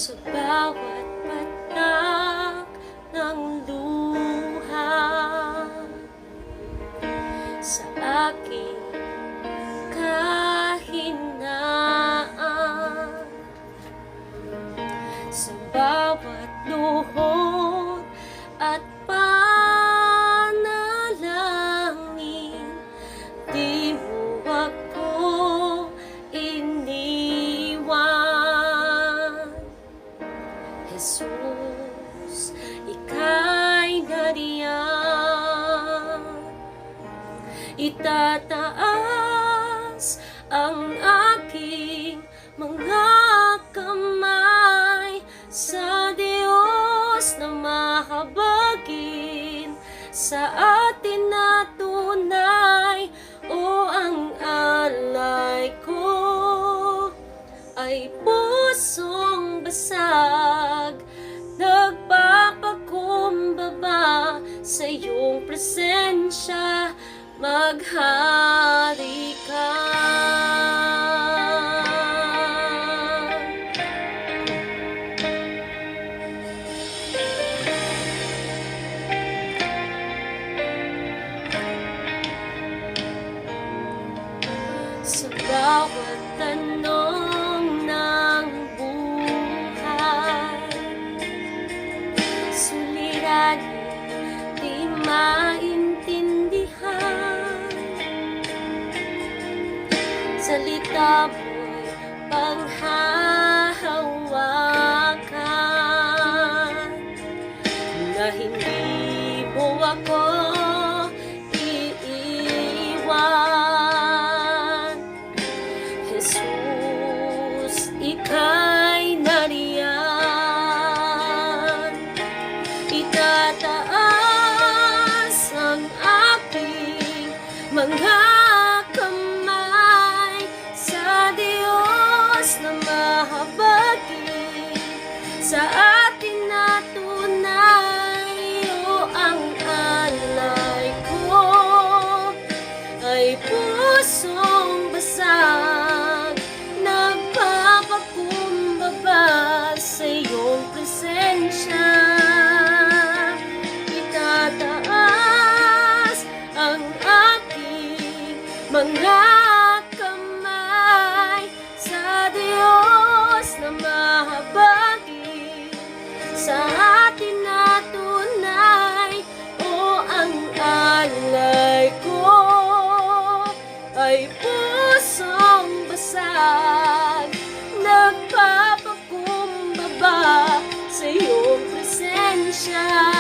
Sa bawat patak ng luha, sa aking kahinaan, sa bawat luhod at panalangin, di mo ako iniwan. Jesus, ika'y nariyan. Itataas ang aking mga kamay sa Diyos na mahabagin sa atin na tunay. O ang alay ko ay pusong basag, nagpapakumbaba sa iyong presensya, maghari ka. Sa bawat tanong ng buhay, suliranin di maintindihan, salita mo'y panghahawakan, na hindi mo ako iiwan. Jesus, ika'y nariyan. Itataas ang aking mga kamay sa Diyos na mahabagin sa atin na tunay. O ang alay ko ay pusong basag, nagpapakumbaba sa iyong presensya. Itataas ang aking mga kamay sa Diyos na mahabagin sa atin na tunay. O ang alay ko ay pusong basag, nagpapakumbaba sa iyong presensya.